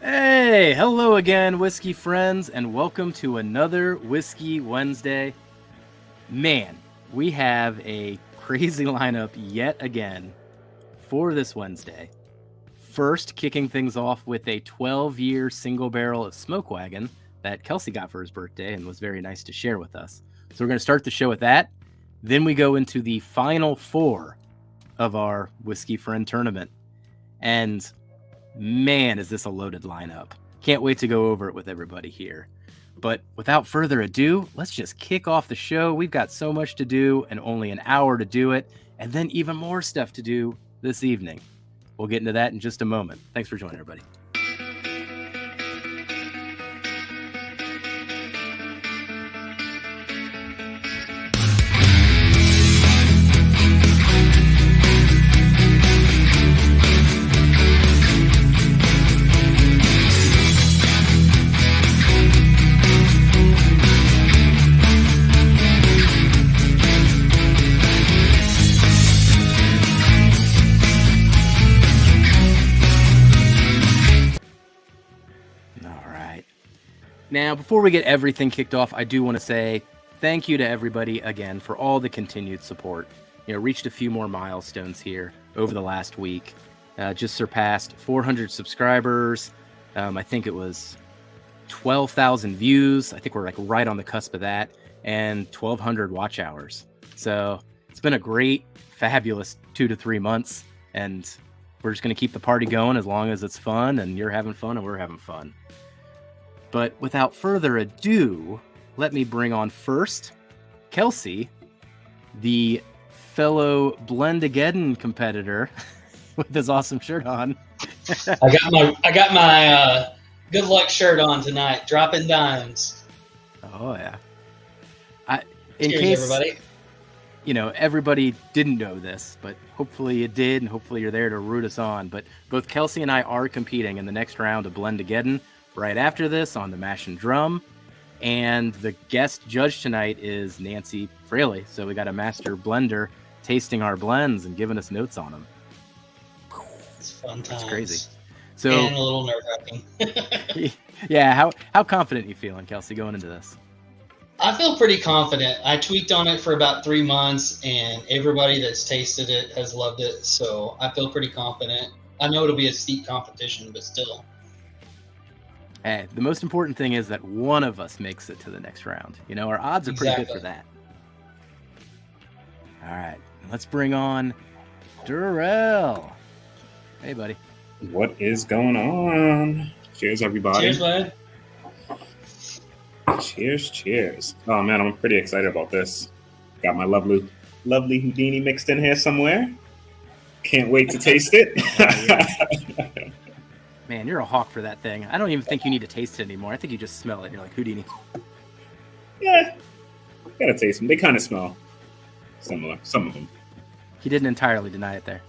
Hey, hello again, whiskey friends, and welcome to another Whiskey Wednesday. Man, we have a crazy lineup yet again for this Wednesday. First, kicking things off with a 12-year single barrel of Smoke Wagon that Kelsey got for his birthday and was very nice to share with us. So we're going to start the show with that. Then we go into the final four of our Whiskey Friend tournament. And man, is this a loaded lineup. Can't wait to go over it with everybody here. But without further ado, let's just kick off the show. We've got so much to do and only an hour to do it, and then even more stuff to do this evening. We'll get into that in just a moment. Thanks for joining, everybody. Now, before we get everything kicked off, I do want to say thank you to everybody again for all the continued support. Reached a few more milestones here over the last week. Just surpassed 400 subscribers. I think it was 12,000 views. I think we're right on the cusp of that, and 1,200 watch hours. So it's been a great, fabulous 2 to 3 months, and we're just going to keep the party going as long as it's fun, and you're having fun, and we're having fun. But without further ado, let me bring on first Kelsey, the fellow Blendageddon competitor with his awesome shirt on. I got my good luck shirt on tonight, dropping dimes. Oh yeah. Cheers, everybody. Everybody didn't know this, but hopefully you did, and hopefully you're there to root us on. But both Kelsey and I are competing in the next round of Blendageddon right after this on the Mash and Drum. And the guest judge tonight is Nancy Fraley. So we got a master blender tasting our blends and giving us notes on them. It's fun times. That's crazy. So, and a little nerve-wracking. Yeah, how confident you feeling, Kelsey, going into this? I feel pretty confident. I tweaked on it for about 3 months, and everybody that's tasted it has loved it. So I feel pretty confident. I know it'll be a steep competition, but still. Hey, the most important thing is that one of us makes it to the next round. Our odds are pretty good for that. All right, let's bring on Durrell. Hey, buddy. What is going on? Cheers, everybody. Cheers, bud. Cheers. Oh, man, I'm pretty excited about this. Got my lovely Houdini mixed in here somewhere. Can't wait to taste it. Man, you're a hawk for that thing. I don't even think you need to taste it anymore. I think you just smell it and you're like, Houdini. Yeah, gotta taste them. They kind of smell similar, some of them. He didn't entirely deny it there.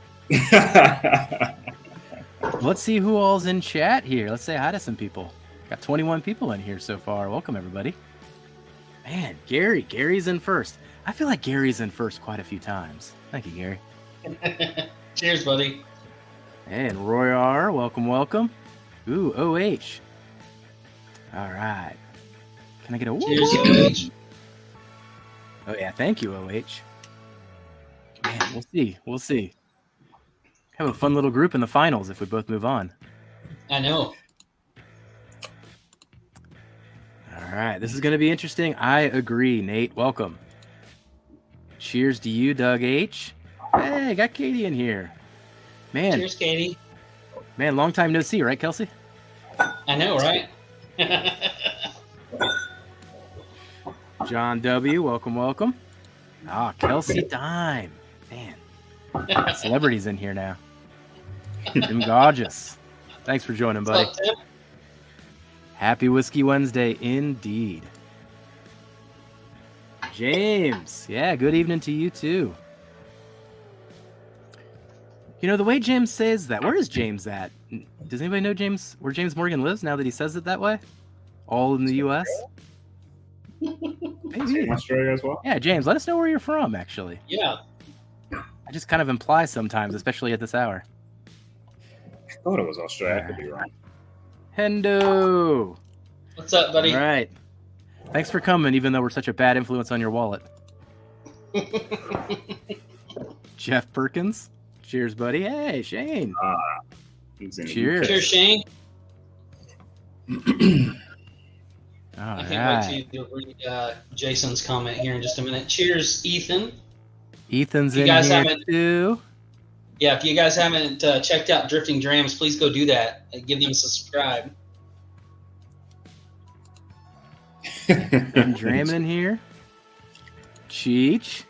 Let's see who all's in chat here. Let's say hi to some people. Got 21 people in here so far. Welcome, everybody. Man, Gary's in first. I feel like Gary's in first quite a few times. Thank you, Gary. Cheers, buddy. And Roy R, welcome. Ooh, OH. All right. Can I get a cheers, OH? Oh, yeah, thank you, OH. Man, we'll see. Have a fun little group in the finals if we both move on. I know. All right, this is going to be interesting. I agree, Nate. Welcome. Cheers to you, Doug H. Hey, got Katie in here. Man. Cheers, Katie. Man, long time no see, right, Kelsey? I know, right? John W., welcome. Kelsey Dime. Man. Celebrities in here now. Tim Gorgeous. Thanks for joining, buddy. What's up, Tim? Happy Whiskey Wednesday indeed. James. Yeah, good evening to you too. The way James says that, where is James at? Does anybody know where James Morgan lives now that he says it that way? All in the U.S.? Maybe. In Australia as well? Yeah, James, let us know where you're from, actually. Yeah. I just kind of imply sometimes, especially at this hour. I thought it was Australia. I could be wrong. Hendo. What's up, buddy? All right. Thanks for coming, even though we're such a bad influence on your wallet. Jeff Perkins. Cheers, buddy. Hey, Shane. Cheers. Cheers, Shane. All I can't wait to read Jason's comment here in just a minute. Cheers, Ethan. Ethan's in here too. Yeah, if you guys haven't checked out Drifting Drams, please go do that. Give them a subscribe. And Dram in here. Cheech.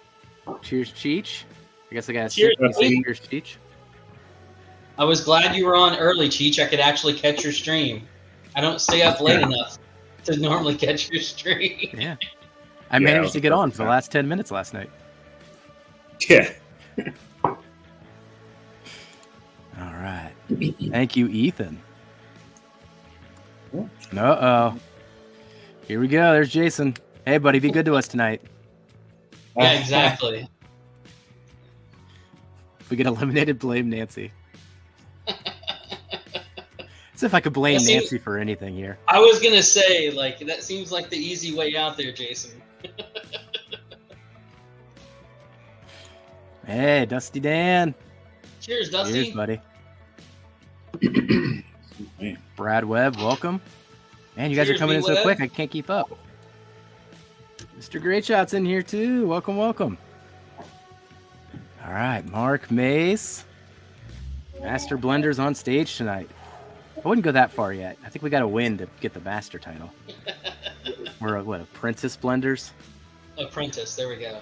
Cheers, Cheech. I guess I got to Cheers, Cheers, Cheech. I was glad you were on early, Cheech. I could actually catch your stream. I don't stay up late enough to normally catch your stream. Yeah. I managed to get on for the last 10 minutes last night. Yeah. All right. Thank you, Ethan. Uh-oh. Here we go. There's Jason. Hey, buddy, be good to us tonight. Yeah, exactly. If we get eliminated, blame Nancy. As if I could blame Nancy for anything here. I was going to say, like, that seems like the easy way out there, Jason. Hey, Dusty Dan. Cheers, Dusty. Cheers, buddy. Brad Webb, welcome. Man, you guys are coming in so quick, I can't keep up. Mr. Great Shot's in here too. Welcome, welcome. All right, Mark Mace. Master Blender's on stage tonight. I wouldn't go that far yet. I think we got to win to get the master title. We're apprentice blenders? Apprentice, there we go.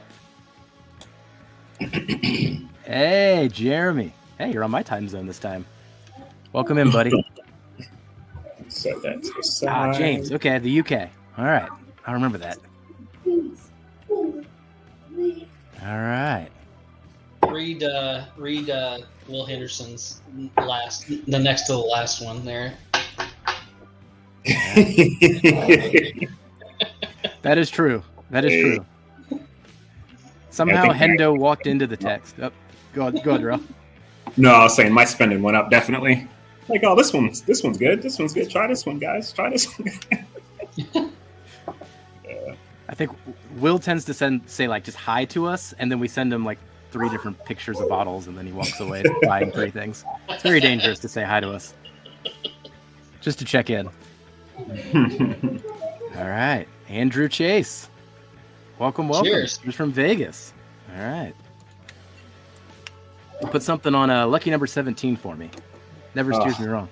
Hey, Jeremy. Hey, you're on my time zone this time. Welcome in, buddy. So that's the side. James. Okay, the UK. All right. I'll remember that. All right. Read Will Henderson's the next to the last one there. That is true. That is true. Somehow Hendo walked into the text. Oh, go ahead, Ro. No, I was saying my spending went up definitely. Like, oh, this one's good. This one's good. Try this one, guys. Try this one. I think Will tends to say like just hi to us, and then we send him like 3 different pictures of bottles, and then he walks away buying 3 things. It's very dangerous to say hi to us. Just to check in. All right. Andrew Chase. Welcome. Cheers. He's from Vegas. All right. Put something on lucky number 17 for me. Never steers me wrong.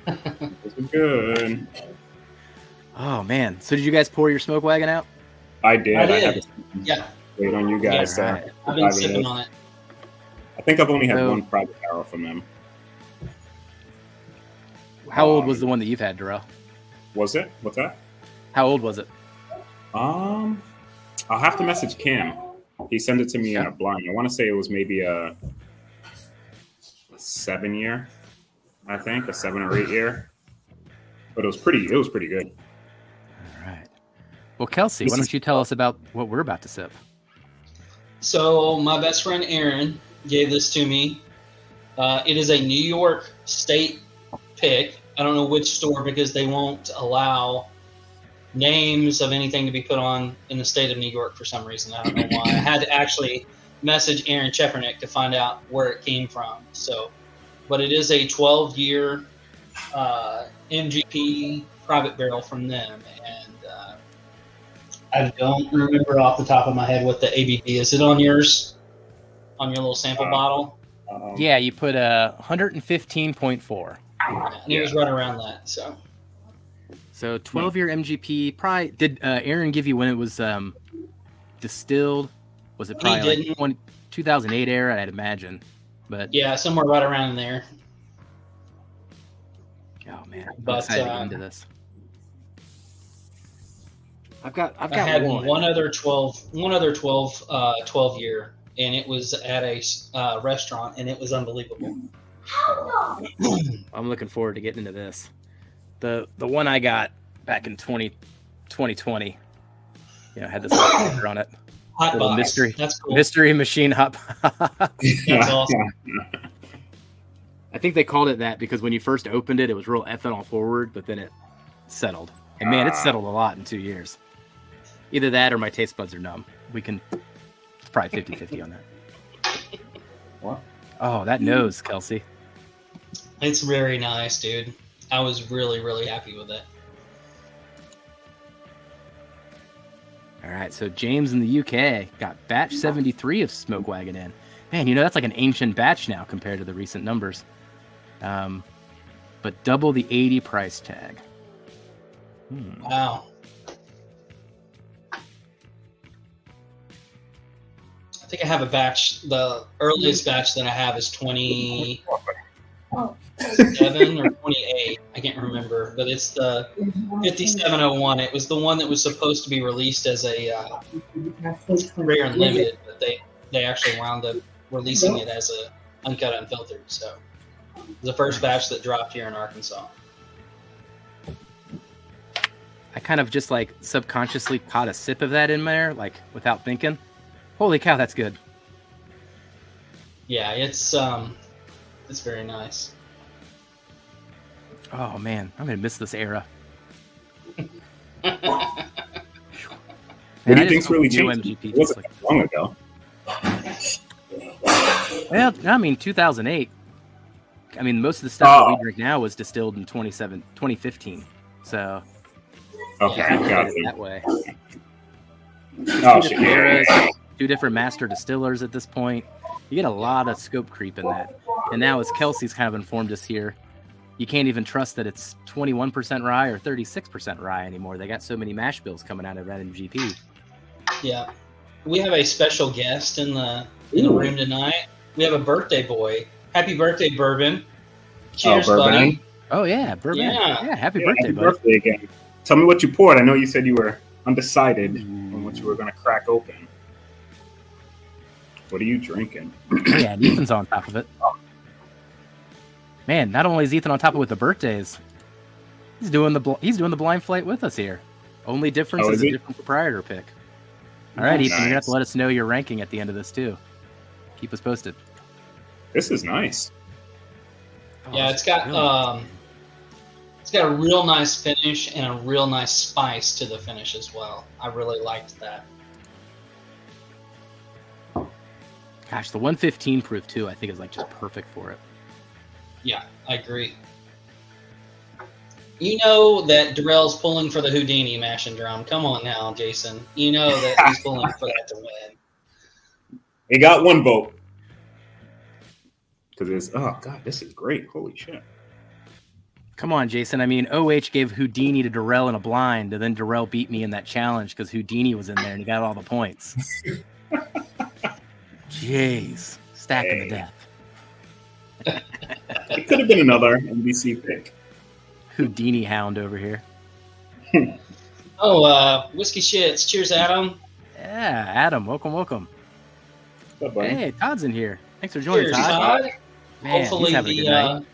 This is good. Oh, man. So did you guys pour your Smoke Wagon out? I did. Yeah. Wait on you guys. Yeah, right. I've been sipping on it. I think I've only had one private barrel from them. How old was the one that you've had, Darrell? Was it? What's that? How old was it? I'll have to message Cam. He sent it to me in a blind. I want to say it was maybe a 7 year, I think, a 7 or 8 year. But it was pretty good. All right. Well, Kelsey, why don't you tell us about what we're about to sip? So my best friend Aaron gave this to me. It is a New York State pick. I don't know which store because they won't allow names of anything to be put on in the state of New York for some reason. I don't know why. I had to actually message Aaron Chepernick to find out where it came from. So, but it is a 12-year MGP private barrel from them, and I don't remember off the top of my head what the ABV is. Is it on yours? On your little sample bottle? Yeah, you put 115.4. And it was right around that. So 12-year MGP. Probably did Aaron give you when it was distilled? Was it probably like 2008 era? I'd imagine, but yeah, somewhere right around there. Oh man, I'm excited to get into this. I've got had one other 12 year, and it was at a restaurant, and it was unbelievable. I'm looking forward to getting into this. The one I got back in 2020, had this sticker on it. Hot little box. mystery. That's cool. Mystery machine hot. That's awesome. I think they called it that because when you first opened it, it was real ethanol forward, but then it settled. And man, it's settled a lot in 2 years. Either that or my taste buds are numb. It's probably 50-50 on that. What? Oh, that nose, Kelsey. It's very nice, dude. I was really, really happy with it. All right, so James in the UK got batch 73 of Smoke Wagon in. Man, that's like an ancient batch now compared to the recent numbers. But double the 80 price tag. Wow. I think I have a batch. The earliest batch that I have is 27 or 28. I can't remember, but it's the 5701. It was the one that was supposed to be released as a rare and limited, but they actually wound up releasing it as a uncut unfiltered. So it was the first batch that dropped here in Arkansas. I kind of just like subconsciously caught a sip of that in there, like without thinking. Holy cow, that's good. Yeah, it's very nice. Oh man, I'm gonna miss this era. What do you think's really changed? It wasn't that long ago. Well, I mean, 2008. I mean, most of the stuff that we drink now was distilled in 2015. So, okay, got it that way. Oh, shit. Eras, 2 different master distillers at this point. You get a lot of scope creep in that. And now, as Kelsey's kind of informed us here, you can't even trust that it's 21% rye or 36% rye anymore. They got so many mash bills coming out of NGP. Yeah, we have a special guest in the room tonight. We have a birthday boy. Happy birthday, Bourbon! Cheers, buddy. Oh yeah, Bourbon. Yeah, happy birthday, buddy. Birthday again. Tell me what you poured. I know you said you were undecided on what you were going to crack open. What are you drinking? Oh, yeah, and Ethan's on top of it. Man, not only is Ethan on top of it with the birthdays, he's doing the blind flight with us here. Only difference is a different proprietor pick. All right, Ethan, you're gonna have to let us know your ranking at the end of this too. Keep us posted. This is nice. Yeah, it's got a real nice finish and a real nice spice to the finish as well. I really liked that. Gosh, the 115 proof too, I think is like just perfect for it. Yeah, I agree. You know that Darrell's pulling for the Houdini mash and drum. Come on now, Jason. You know that he's pulling for that to win. He got one vote. Because it's, oh, God, this is great. Holy shit. Come on, Jason. I mean, OH gave Houdini to Darrell in a blind, and then Darrell beat me in that challenge because Houdini was in there and he got all the points. Jeez. Stacking the death. It could have been another NBC pick. Houdini hound over here. Whiskey shits. Cheers, Adam. Yeah, Adam. Welcome. What's up, buddy? Hey, Todd's in here. Thanks for joining, Cheers, Todd. Todd. Man, Hopefully he's having a good night.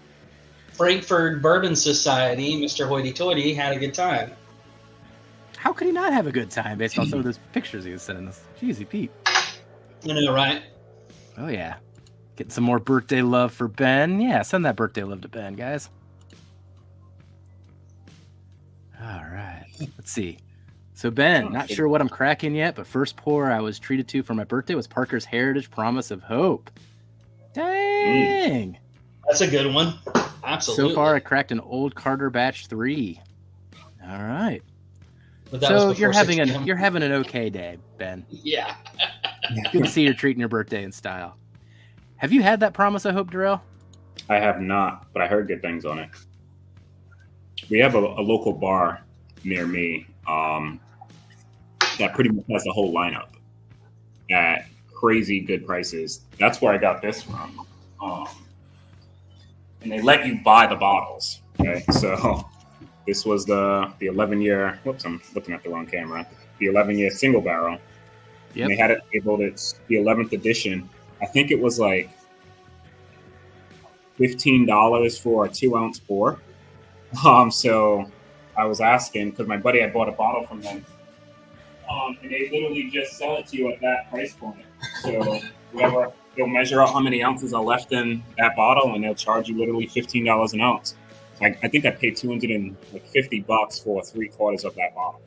Frankfurt Bourbon Society, Mr. Hoity-Toity, had a good time. How could he not have a good time based on some of those pictures he was sending us? Jeezy Pete. I know, right? Oh, yeah. Getting some more birthday love for Ben. Yeah, send that birthday love to Ben, guys. All right. Let's see. So, Ben, not sure what I'm cracking yet, but first pour I was treated to for my birthday was Parker's Heritage Promise of Hope. Dang. That's a good one. Absolutely. So far, I cracked an Old Carter Batch 3. All right. But So you're having an okay day, Ben. Yeah. Good to see you're treating your birthday in style. Have you had that Promise of Hope, Darrell? I have not, but I heard good things on it. We have a local bar near me that pretty much has the whole lineup at crazy good prices. That's where I got this from. And they let you buy the bottles. Okay, so this was the 11-year. Whoops, I'm looking at the wrong camera. The 11-year single barrel. Yep. And they had it labeled. It's the 11th edition. I think it was like $15 for a 2-ounce pour. So I was asking because my buddy had bought a bottle from them, and they literally just sell it to you at that price point. So whoever they'll measure out how many ounces are left in that bottle, and they'll charge you literally $15 an ounce. I think I paid $250 for 3/4 of that bottle.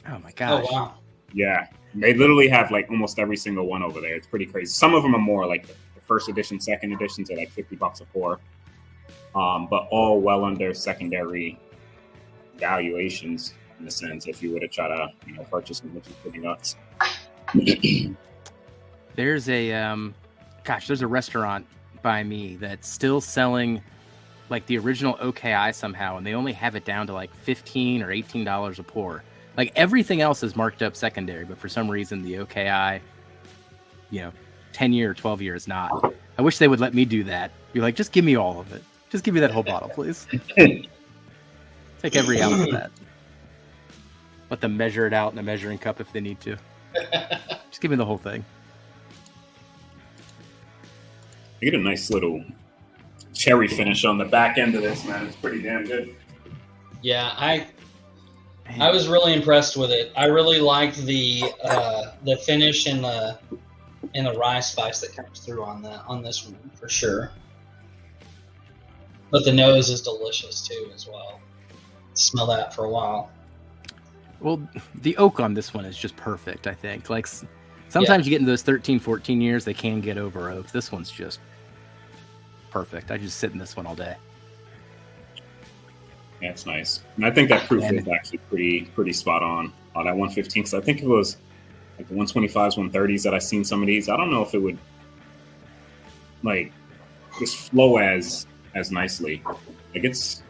Oh my gosh! Oh wow! Yeah, they literally have like almost every single one over there. It's pretty crazy. Some of them are more like the first edition, second editions are like $50 a pour, but all well under secondary valuations in a sense. If you were to try to purchase them, which is pretty nuts. There's a restaurant by me that's still selling like the original OKI somehow, and they only have it down to like $15 or $18 a pour. Like everything else is marked up secondary, but for some reason the OKI, 10-year or 12-year is not. I wish they would let me do that. Be like, just give me all of it. Just give me that whole bottle, please. Take every ounce of that. Let them measure it out in a measuring cup if they need to. Just give me the whole thing. You get a nice little cherry finish on the back end of this, man. It's pretty damn good. Yeah, I was really impressed with it. I really liked the finish and the rye spice that comes through on this one for sure. But the nose is delicious too as well. Smell that for a while. Well, the oak on this one is just perfect, I think. Like sometimes you get in those 13, 14 years, they can get over oak. This one's just perfect. I just sit in this one all day. Yeah, it's nice. And I think that proof is actually pretty spot on that 115, because I think it was like the 125s, 130s that I've seen some of these. I don't know if it would like just flow as nicely. Like it's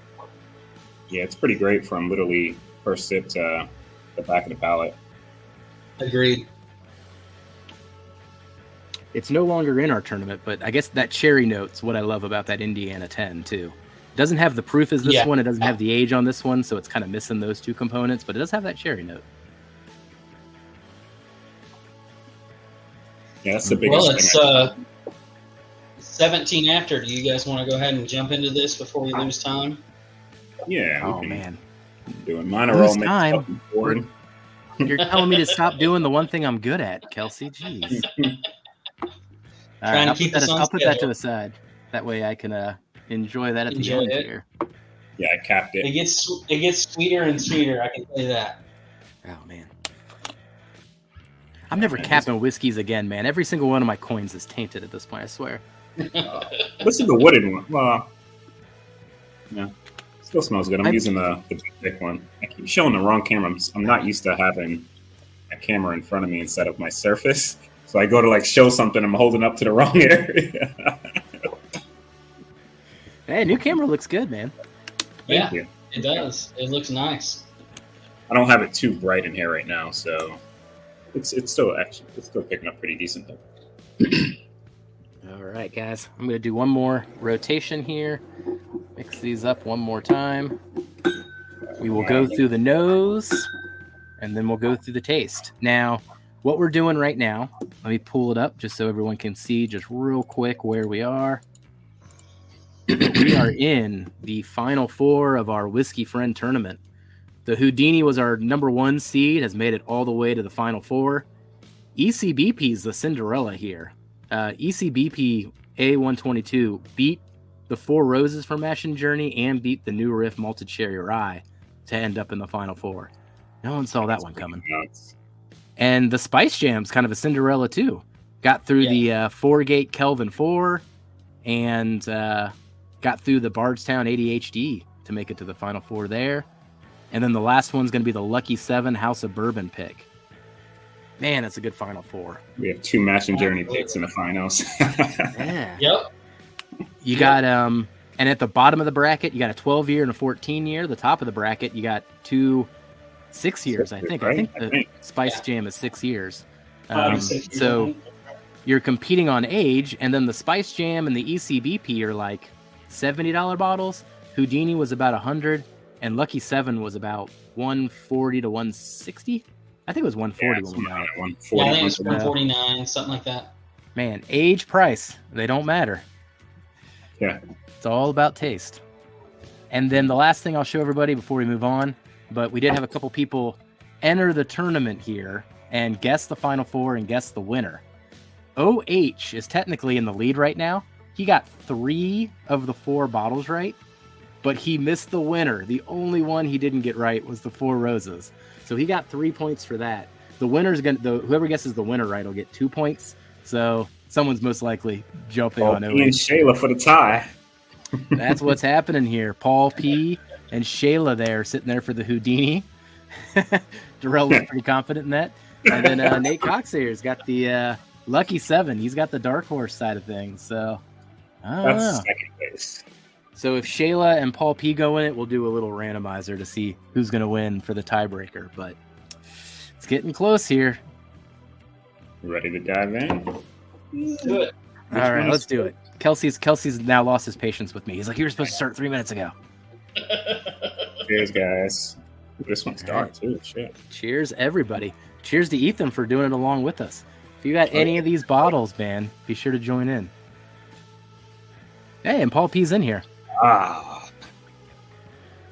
pretty great from literally first sip to the back of the palate. Agreed. It's no longer in our tournament, but I guess that cherry note's what I love about that Indiana 10 too. It doesn't have the proof as this one. It doesn't have the age on this one, so it's kind of missing those two components, but it does have that cherry note. Yeah, that's the biggest thing. 17 after. Do you guys want to go ahead and jump into this before we lose time? Yeah. Oh, man. Doing mine are all time. You're telling me to stop doing the one thing I'm good at, Kelsey. Jeez. All right, I'll put that to the side. That way I can enjoy that at the end here. Yeah, I capped it. It gets sweeter and sweeter, I can tell you that. Oh, man. I'm never capping whiskeys again, man. Every single one of my coins is tainted at this point, I swear. This is the wooden one. Well, yeah. Still smells good. I'm using the thick one. I keep showing the wrong camera. I'm not used to having a camera in front of me instead of my Surface. So I go to like show something, I'm holding up to the wrong area. Hey, new camera looks good, man. Yeah, it does. It looks nice. I don't have it too bright in here right now, so it's still picking up pretty decent though. All right, guys. I'm going to do one more rotation here. Mix these up one more time. We will go through the nose, and then we'll go through the taste. Now, what we're doing right now, let me pull it up just so everyone can see just real quick where we are. We are in the final four of our Whiskey Friend tournament. The Houdini was our number 1 seed, has made it all the way to the final four. ECBP is the Cinderella here. ECBP A122 beat the Four Roses from Mash and Journey and beat the New Riff Malted Cherry Rye to end up in the final four. No one saw that one coming. And the Spice Jam's kind of a Cinderella too. Got through the Four-Gate Kelvin 4 and got through the Bardstown ADHD to make it to the final four there. And then the last one's going to be the Lucky 7 House of Bourbon pick. Man, that's a good final four. We have 2 Mash and Journey picks in the finals. Yeah. Yep. You got, and at the bottom of the bracket, you got a 12-year and a 14-year. The top of the bracket, you got 2 6 years, I think. Right? I think the Spice Jam is 6 years. So you're competing on age, and then the Spice Jam and the ECBP are like $70 bottles. Houdini was about $100, and Lucky 7 was about $140 to $160. I think it was $140 when we got it. I think it's $149, something like that. Man, age, price, they don't matter. Yeah. It's all about taste. And then the last thing I'll show everybody before we move on, but we did have a couple people enter the tournament here and guess the final four and guess the winner. OH is technically in the lead right now. He got 3 of the 4 bottles right, but he missed the winner. The only one he didn't get right was the 4 Roses. So he got 3 points for that. The winner's whoever guesses the winner right will get 2 points. So someone's most likely jumping on OH. And Shayla for the tie. That's what's happening here. Paul P. and Shayla there sitting there for the Houdini. Darrell was pretty confident in that. And then Nate Cox here's got the lucky 7. He's got the dark horse side of things. So that's second place. So if Shayla and Paul P go in it, we'll do a little randomizer to see who's going to win for the tiebreaker. But it's getting close here. Ready to dive in? Do it. All right, let's do it. Kelsey's now lost his patience with me. He's like, you were supposed to start 3 minutes ago. Cheers, guys. This one's dark too. Shit. Cheers, everybody. Cheers to Ethan for doing it along with us. If you got any of these bottles, man, be sure to join in. Hey, and Paul P's in here. Ah.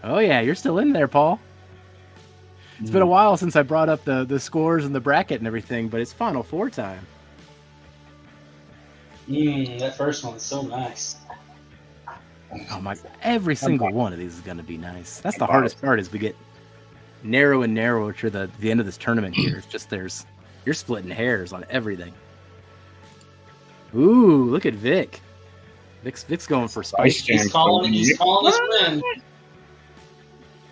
Oh yeah, you're still in there, Paul. It's been a while since I brought up the scores and the bracket and everything, but it's Final Four time. That first one's so nice. Oh my! Every single one of these is going to be nice. That's the hardest part. Is we get narrow and narrower to the end of this tournament here. It's just you're splitting hairs on everything. Ooh, look at Vic. Vic's going for spice. He's calling his friend.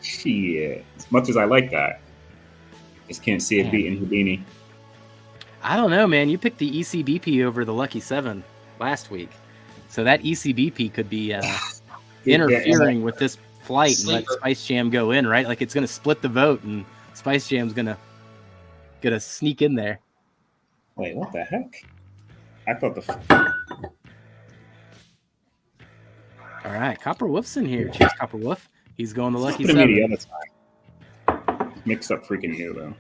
Shit. As much as I like that, just can't see it beating Houdini. I don't know, man. You picked the ECBP over the Lucky 7 last week. So that ECBP could be interfering with this flight and let Spice Jam go in, right? Like it's going to split the vote and Spice Jam's going to sneak in there. Wait, what the heck? I thought All right, Copper Wolf's in here. Cheers, Copper Wolf. He's going the Lucky 7. The other time. Mixed up freaking new, though.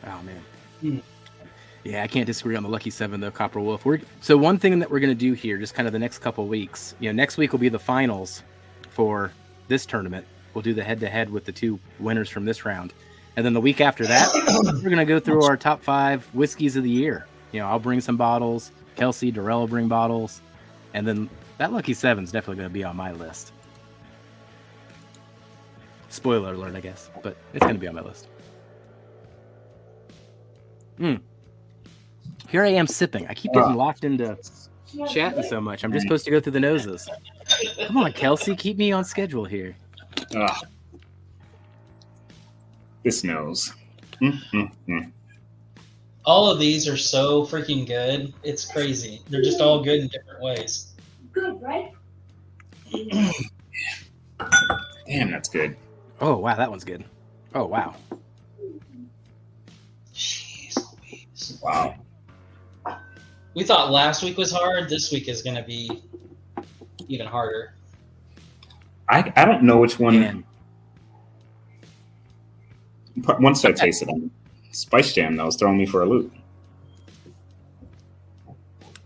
Oh, man. Yeah, I can't disagree on the Lucky 7, though, Copper Wolf. So one thing that we're going to do here, just kind of the next couple of weeks, next week will be the finals for this tournament. We'll do the head-to-head with the 2 winners from this round. And then the week after that, we're going to go through our top 5 whiskeys of the year. I'll bring some bottles. Kelsey, Darrell will bring bottles. And then that Lucky 7 is definitely going to be on my list. Spoiler alert, I guess. But it's going to be on my list. Here I am sipping. I keep getting locked into chatting so much. I'm just supposed to go through the noses. Come on, Kelsey. Keep me on schedule here. This nose. All of these are so freaking good. It's crazy. They're just all good in different ways. Good, right? Damn, that's good. Oh, wow. That one's good. Oh, wow. Jeez Louise. Wow. We thought last week was hard. This week is going to be even harder. I don't know which one. Man. Once I tasted it, Spice Jam, that was throwing me for a loop.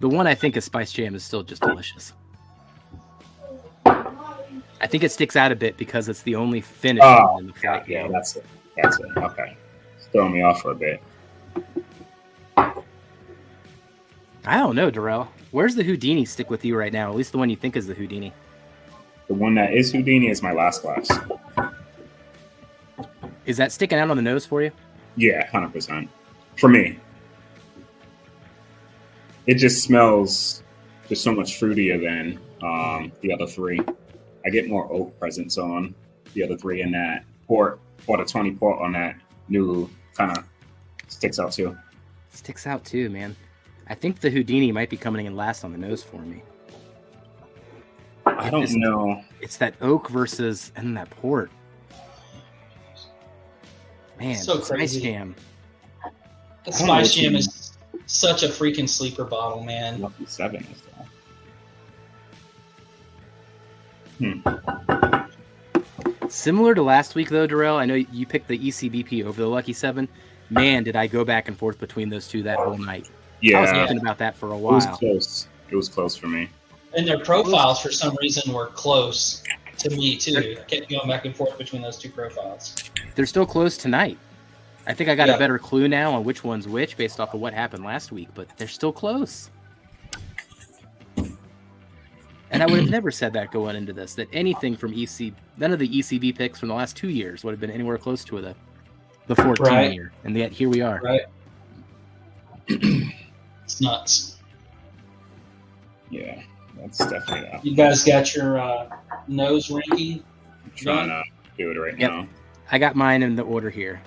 The one I think is Spice Jam is still just delicious. I think it sticks out a bit because it's the only finish in the flight. Yeah, that's it. Okay. It's throwing me off for a bit. I don't know, Darrell. Where's the Houdini stick with you right now? At least the one you think is the Houdini. The one that is Houdini is my last glass. Is that sticking out on the nose for you? Yeah, 100%. For me. It just smells just so much fruitier than the other 3. I get more oak presence on the other 3, and that port, or the 20 port on that new kind of sticks out too. Sticks out too, man. I think the Houdini might be coming in last on the nose for me. I don't know. It's that oak versus and that port. Man, So crazy. Spice Jam. That Spice Jam is such a freaking sleeper bottle, man. Lucky 7 is that. Similar to last week, though, Darrell, I know you picked the ECBP over the Lucky 7. Man, did I go back and forth between those two that whole night. Yeah. I was thinking about that for a It was while. close. It was close for me. And their profiles, for some reason, were close to me, too. I kept going back and forth between those 2 profiles. They're still close tonight. I think I got a better clue now on which one's which based off of what happened last week, but they're still close. And I would have never said that going into this, that anything from none of the ECB picks from the last 2 years would have been anywhere close to the 14 year. And yet here we are. Right. It's nuts. Yeah, that's definitely that. You guys got your nose ranking? I'm trying to do it right now. I got mine in the order here.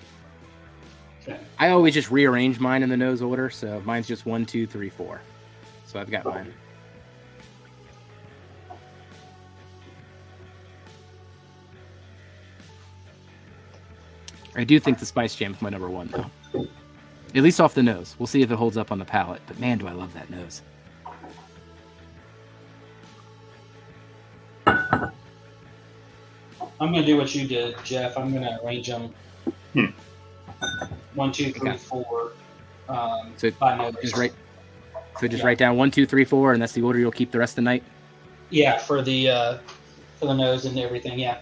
Okay. I always just rearrange mine in the nose order, so mine's just 1, 2, 3, 4. So I've got mine. I do think the Spice Jam is my number 1, though. At least off the nose. We'll see if it holds up on the palate. But man, do I love that nose. I'm going to do what you did, Jeff. I'm going to arrange them 1, 2, 3, 4 so by nose. Just write down 1, 2, 3, 4, and that's the order you'll keep the rest of the night? Yeah, for the nose and everything, yeah.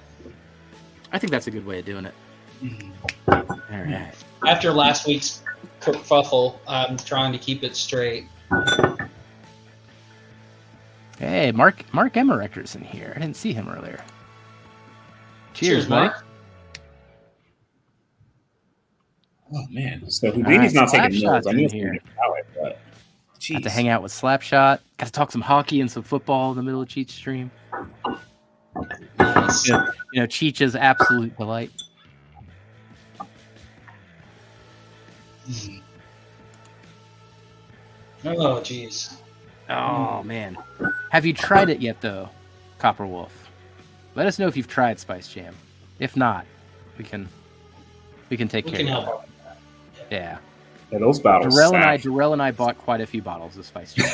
I think that's a good way of doing it. All right. After last week's kerfuffle, I'm trying to keep it straight. Hey, Mark Emmerecker's in here. I didn't see him earlier. Cheers, Mark. Oh man, so Houdini's not taking notes. I need to palate, but got to hang out with Slapshot. Got to talk some hockey and some football in the middle of Cheech's stream. Nice. You know, Cheech's absolute delight. Oh, jeez. Oh, man. Have you tried it yet, though, Copper Wolf? Let us know if you've tried Spice Jam. If not, we can take care of it. Yeah. Yeah, those bottles. Darrell and I bought quite a few bottles of Spice Jam.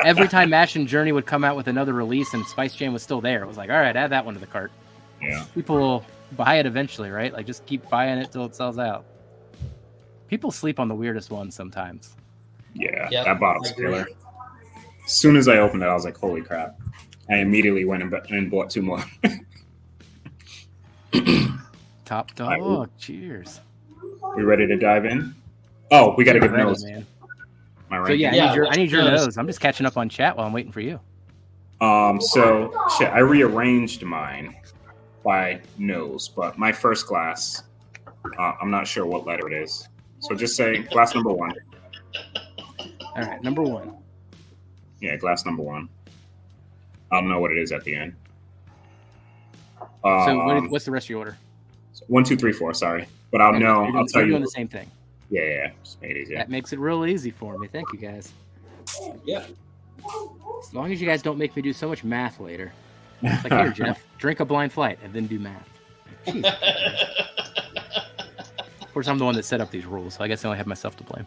Every time Mash and Journey would come out with another release and Spice Jam was still there, it was like, all right, add that one to the cart. Yeah. People will buy it eventually, right? Like, just keep buying it till it sells out. People sleep on the weirdest ones sometimes. Yeah, that bottle's killer. As soon as I opened it, I was like, holy crap. I immediately went and bought 2 more. Top dog. Cheers. We ready to dive in? Oh, we got to give nose. Man. So yeah, I need your nose. I'm just catching up on chat while I'm waiting for you. I rearranged mine by nose, but my first glass, I'm not sure what letter it is. So just say glass number 1. All right, number 1. Yeah, glass number 1. I don't know what it is at the end. So what's the rest of your order? 1, 2, 3, 4. Sorry, but I'll know. I'll tell you. Doing the same thing. Yeah. Just made it easier. That makes it real easy for me. Thank you, guys. Yeah. As long as you guys don't make me do so much math later. It's like, here, Jeff, drink a blind flight and then do math. Jeez. Of course, I'm the one that set up these rules, so I guess I only have myself to blame.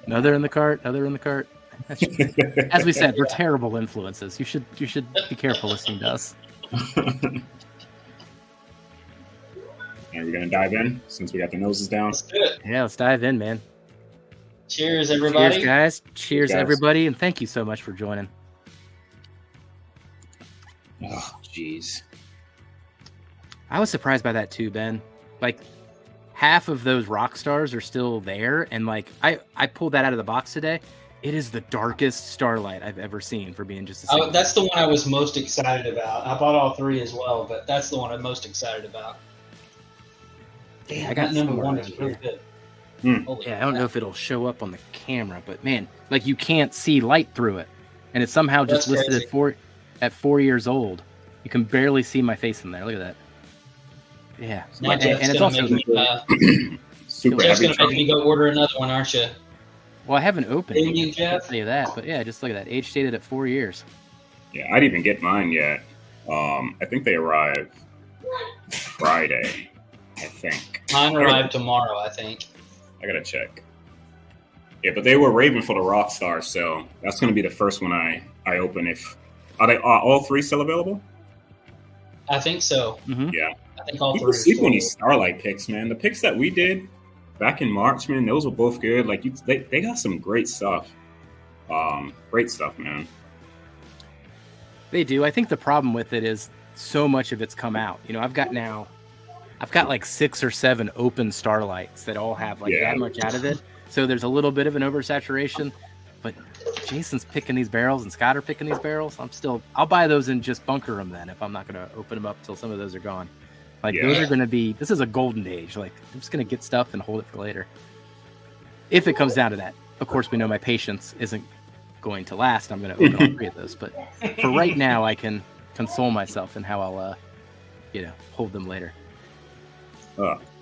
Another in the cart. As we said, we're terrible influences. You should be careful listening to us. Are we gonna dive in since we got the noses down? Let's do it. Yeah, let's dive in, man. Cheers, everybody. Cheers, guys. Cheers, everybody, and thank you so much for joining. Oh, jeez. I was surprised by that too, Ben. Like, half of those rock stars are still there, and like I pulled that out of the box today. It is the darkest Starlight I've ever seen for being just a single. That's the one I was most excited about. I bought all 3 as well, but that's the one I'm most excited about. Damn, I got number 1 is really good. Yeah, I don't know if it'll show up on the camera, but man, like you can't see light through it, and it's somehow just listed at 4 years old. You can barely see my face in there. Look at that. Yeah, and it's also super Jeff's heavy. gonna make me go order another one, aren't you? Well, I haven't opened it. You, Jeff? I can't tell you that, but yeah, just look at that. Age stated at 4 years. Yeah, I didn't even get mine yet. I think they arrive Friday. I think Mine arrived tomorrow. I think. I gotta check. Yeah, but they were raving for the Rockstar, so that's gonna be the first one I open. Are they all 3 still available? I think so. Mm-hmm. Yeah. I think all People 3. sleep on these Starlight picks, man. The picks that we did back in March, man, those were both good. Like they got some great stuff. Great stuff, man. They do. I think the problem with it is so much of it's come out. You know, I've got like 6 or 7 open starlights that all have like that much out of it. So there's a little bit of an oversaturation. But Jason's picking these barrels and Scott are picking these barrels. I'll buy those and just bunker them then if I'm not going to open them up until some of those are gone. Like those are going to be, this is a golden age. Like I'm just going to get stuff and hold it for later. If it comes down to that. Of course, we know my patience isn't going to last. I'm going to open all 3 of those. But for right now, I can console myself in how I'll, hold them later.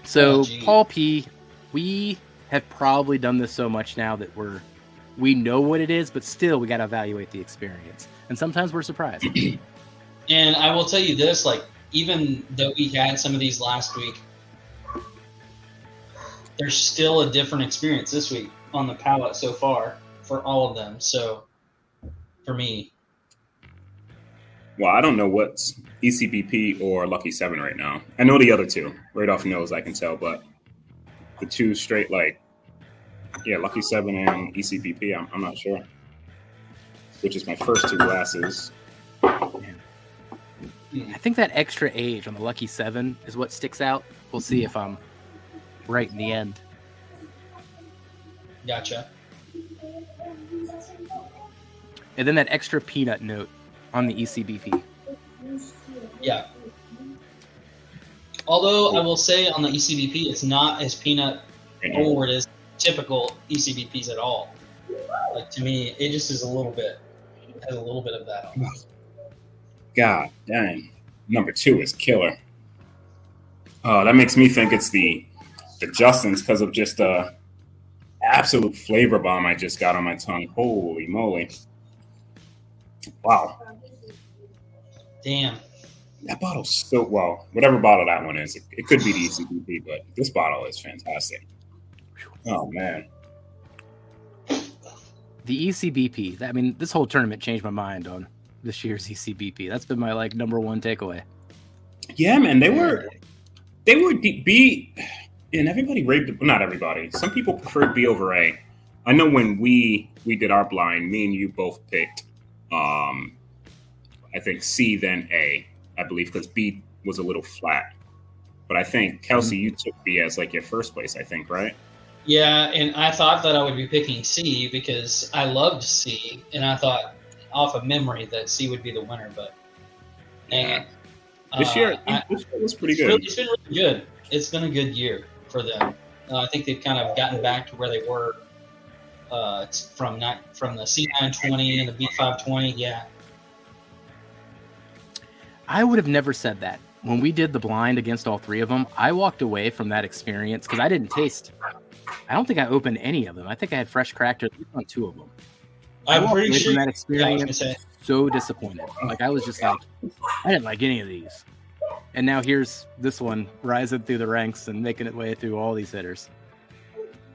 So Paul P, we have probably done this so much now that we know what it is, but still we got to evaluate the experience. And sometimes we're surprised. And I will tell you this, like, even though we had some of these last week, there's still a different experience this week on the palate so far for all of them. So for me. Well, I don't know what's ECBP or Lucky 7 right now. I know the other 2. Right off nose, I can tell, but the 2 straight, like, Lucky 7 and ECBP, I'm not sure. Which is my first 2 glasses. I think that extra age on the Lucky 7 is what sticks out. We'll see if I'm right in the end. Gotcha. And then that extra peanut note on the ECBP. Yeah. Although I will say on the ECBP, it's not as peanut forward as typical ECBPs at all. Like to me, it just is has a little bit of that on it. God dang. Number 2 is killer. Oh, that makes me think it's the Justin's because of just the absolute flavor bomb I just got on my tongue. Holy moly. Wow. Damn. That bottle's still, well, whatever bottle that one is, it could be the ECBP, but this bottle is fantastic. Oh, man. The ECBP, I mean, this whole tournament changed my mind on this year's ECBP. That's been my, like, number 1 takeaway. Yeah, man, they were B, and everybody raved, well, not everybody. Some people preferred B over A. I know when we did our blind, me and you both picked, I think C, then A, I believe, because B was a little flat. But I think, Kelsey, you took B as, like, your first place, I think, right? Yeah, and I thought that I would be picking C because I loved C, and I thought off of memory that C would be the winner, but dang it. This year was pretty good. It's been really good. It's been a good year for them. I think they've kind of gotten back to where they were from the C920 and the B520. Yeah. I would have never said that. When we did the blind against all 3 of them, I walked away from that experience because I didn't taste. I don't think I opened any of them. I think I had fresh cracked on 2 of them. I'm pretty sure from that experience. So disappointed. Like I was just like, I didn't like any of these. And now here's this one rising through the ranks and making its way through all these hitters.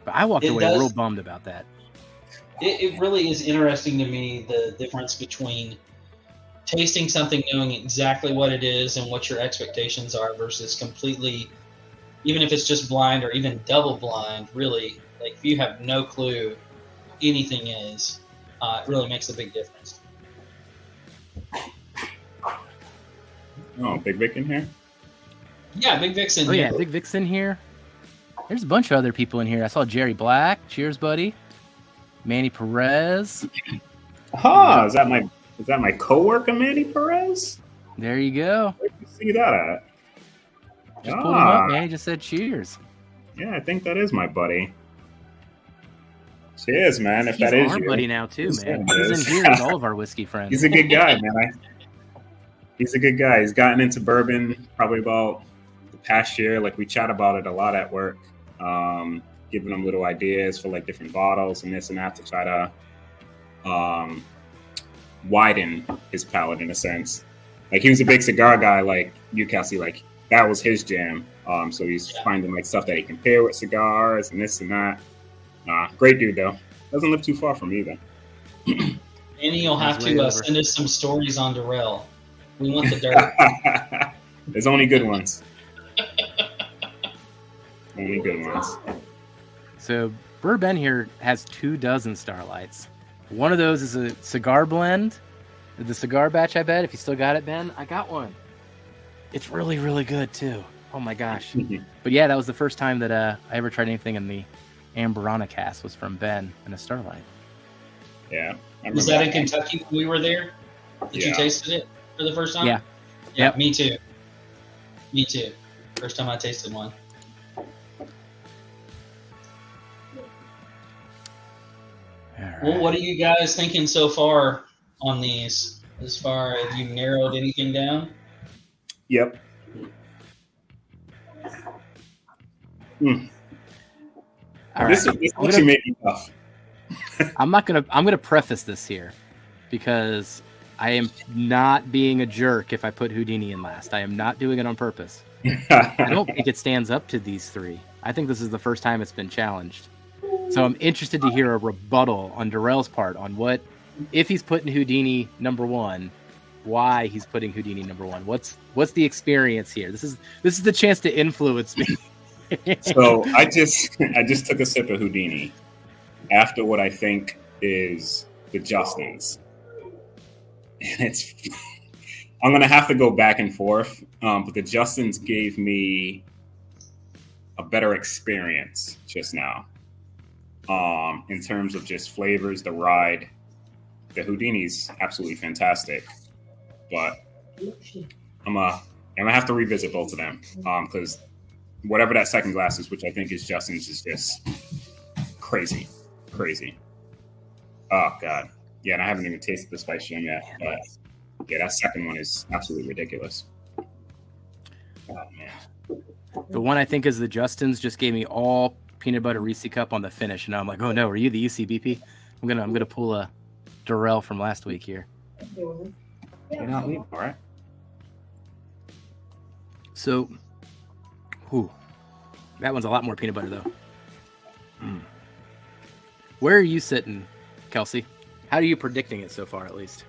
But I walked away real bummed about that. It really is interesting to me, the difference between tasting something, knowing exactly what it is and what your expectations are versus completely, even if it's just blind or even double blind, really, like if you have no clue anything is, it really makes a big difference. Oh, Big Vic in here? Yeah, Big Vic's in here. Oh, yeah, Big Vic's in here. There's a bunch of other people in here. I saw Jerry Black. Cheers, buddy. Manny Perez. Is that my coworker, Manny Perez? There you go. Where did you see that at? Just pulled him up, man. He just said cheers. Yeah, I think that is my buddy. Cheers, man. If He's that is our you. buddy now, too, man. Yeah, He's in here with all of our whiskey friends. He's a good guy, man. He's a good guy. He's gotten into bourbon probably about the past year. Like, we chat about it a lot at work. Giving him little ideas for, like, different bottles and this and that to try to widen his palate in a sense. Like, he was a big cigar guy, like you, Kelsey. Like, that was his jam. So he's finding, like, stuff that he can pair with cigars and this and that. Great dude, though. Doesn't live too far from me, though. And you'll have to send us some stories on Darrell. We want the dirt. There's only good ones. Only good ones. So Bourbon here has 24 starlights. One of those is a cigar blend, The cigar batch, I bet. If you still got it, Ben, I got one. It's really, really good too. Oh my gosh! But yeah, that was the first time that I ever tried anything in the Amberana cask. Was from Ben and a Starlight. Yeah. Was that in Kentucky when we were there? That you tasted it for the first time? Yeah. Yeah, Yep. me too. Me too. First time I tasted one. Right. Well, what are you guys thinking so far on these? As far as you narrowed anything down? Yep. All right. This actually made me tough. I'm gonna preface this here because I am not being a jerk if I put Houdini in last. I am not doing it on purpose. I don't think it stands up to these three. I think this is the first time it's been challenged. So I'm interested to hear a rebuttal on Darrell's part on what, if he's putting Houdini number one, why he's putting Houdini number one. What's the experience here? This is the chance to influence me. So I just took a sip of Houdini after what I think is the Justin's. And I'm gonna have to go back and forth, but the Justin's gave me a better experience just now. In terms of just flavors, the ride, the Houdini's absolutely fantastic, but I'm gonna have to revisit both of them because whatever that second glass is, which I think is Justin's, is just crazy. Oh God, yeah, and I haven't even tasted the spice gem yet, but yeah, that second one is absolutely ridiculous. Oh man, the one I think is the Justin's just gave me all peanut butter Reese cup on the finish, and now I'm like, oh no, are you the UCBP? I'm gonna pull a Darrell from last week here. you're not leaving, all right? So, that one's a lot more peanut butter though. Where are you sitting, Kelsey? How are you predicting it so far, at least?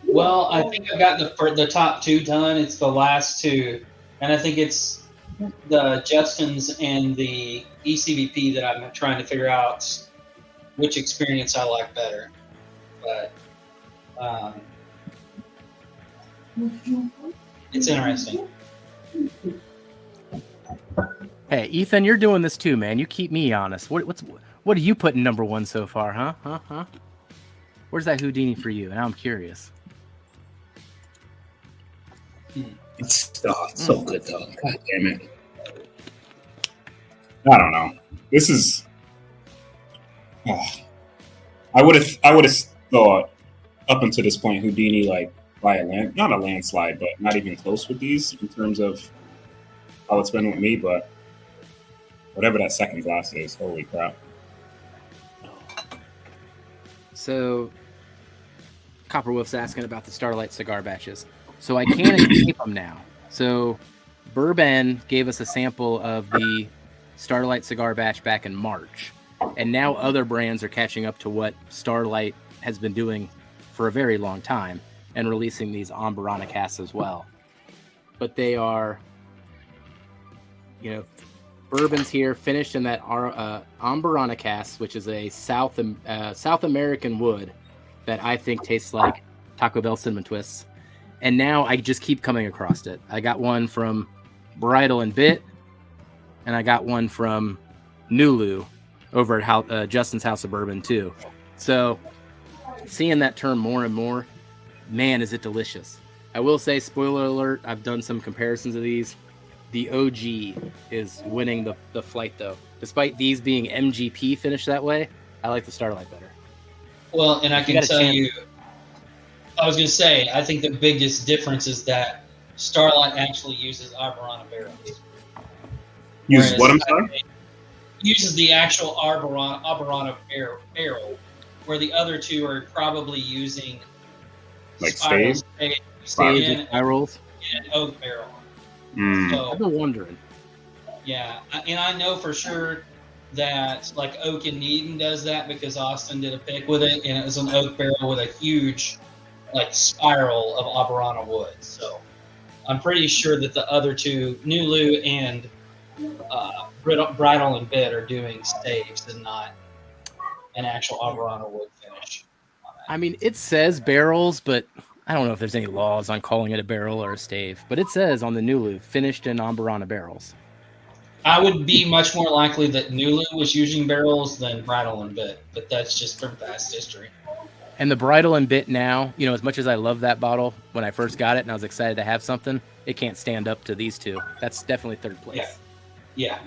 Well, I think I've got the top two done. It's the last two, and I think it's the Justin's and the ECVP that I'm trying to figure out which experience I like better. But it's interesting. Hey, Ethan, you're doing this too, man. You keep me honest. What are you putting number one so far, huh? Where's that Houdini for you? Now I'm curious. It's so good though. God damn it. I don't know. This is. I would have thought up until this point Houdini like by not a landslide, but not even close with these in terms of how it's been with me. But whatever that second glass is, holy crap. So, Copperwolf's asking about the Starlight cigar batches. So I can't escape them now. So Bourbon gave us a sample of the Starlight cigar batch back in March. And now other brands are catching up to what Starlight has been doing for a very long time and releasing these Amberana casks as well. But they are, Bourbon's here, finished in that Amberana cask, which is a South American wood that I think tastes like Taco Bell Cinnamon Twists. And now I just keep coming across it. I got one from Bridal and Bit, and I got one from Nulu over at Justin's House of Bourbon too. So seeing that term more and more, man, is it delicious. I will say, spoiler alert, I've done some comparisons of these. The OG is winning the flight though. Despite these being MGP finished that way, I like the Starlight better. Well, and I can tell you, I was going to say, I think the biggest difference is that Starlight actually uses Arborana barrels. Uses what, I'm sorry? Uses the actual Arborana barrel, where the other two are probably using like staves and spirals and oak barrel. So, I've been wondering. Yeah, and I know for sure that like Oak and Needham does that because Austin did a pick with it, and it was an oak barrel with a huge like spiral of Arborana wood. So I'm pretty sure that the other two, Nulu and Bridal and Bit, are doing staves and not an actual Arborana wood finish on I mean, it says barrels, but I don't know if there's any laws on calling it a barrel or a stave. But it says on the Nulu, finished in Amburana barrels. I would be much more likely that Nulu was using barrels than bridle and bit, but that's just from past history. And the bridle and bit now, you know, as much as I love that bottle when I first got it and I was excited to have something, it can't stand up to these two. That's definitely third place. Yeah.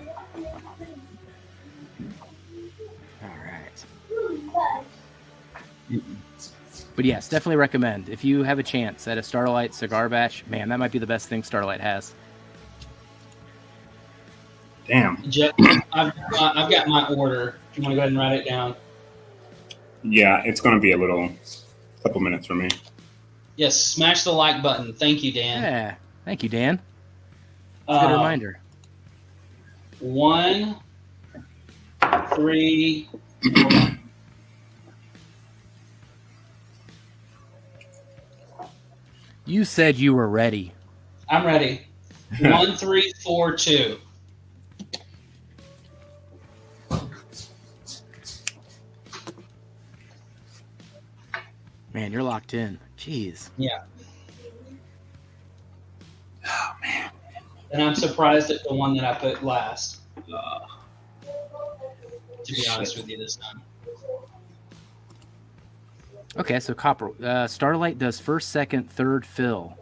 All right. But yes, definitely recommend. If you have a chance at a Starlight cigar batch, man, that might be the best thing Starlight has. Damn. Jeff, I've got my order. If you want to go ahead and write it down. Yeah, it's going to be a couple minutes for me. Yes, smash the like button. Thank you, Dan. Yeah, thank you, Dan. That's a good reminder. 1, 3, 4. You said you were ready. I'm ready. 1, 3, 4, 2. Man, you're locked in. Jeez. Yeah. Oh, man. And I'm surprised at the one that I put last. To be honest with you this time. Okay, so Copper. Starlight does first, second, third fill.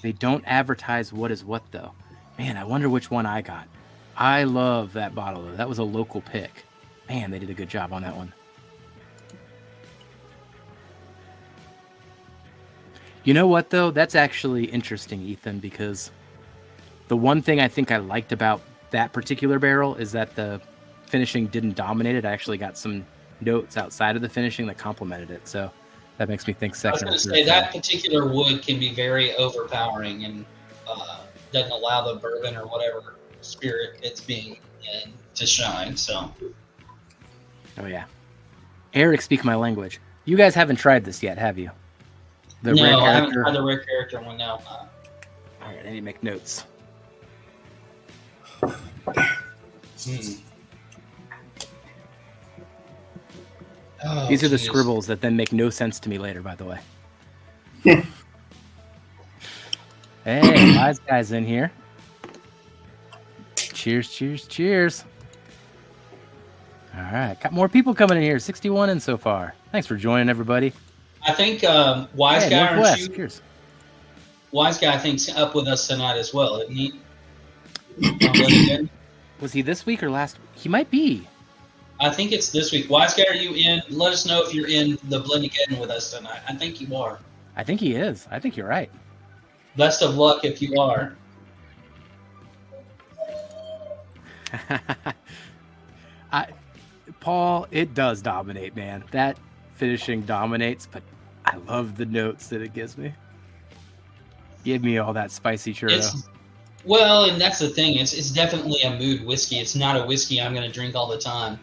They don't advertise what is what, though. Man, I wonder which one I got. I love that bottle, though. That was a local pick. Man, they did a good job on that one. You know what, though? That's actually interesting, Ethan, because the one thing I think I liked about that particular barrel is that the finishing didn't dominate it. I actually got some notes outside of the finishing that complemented it. So that makes me think second. I was going to say that particular wood can be very overpowering and doesn't allow the bourbon or whatever spirit it's being in to shine. So. Oh, yeah. Eric, speak my language. You guys haven't tried this yet, have you? The no, rare I haven't character? tried the rare character one now. All right, I need to make notes. Oh, These are the geez. scribbles that then make no sense to me later, by the way. Hey, wise guys in here. Cheers, cheers, cheers. All right, got more people coming in here. 61 in so far. Thanks for joining, everybody. I think Wise Guy, aren't Northwest. you? Cheers. Wise Guy, I think's up with us tonight as well, isn't he? Again? Was he this week or last? He might be. I think it's this week. Wise Guy, are you in? Let us know if you're in the Blend-Again with us tonight. I think you are. I think he is. I think you're right. Best of luck if you are. Paul, it does dominate, man. That finishing dominates, but I love the notes that it gives me. Give me all that spicy churro. Well, and that's the thing. It's definitely a mood whiskey. It's not a whiskey I'm going to drink all the time.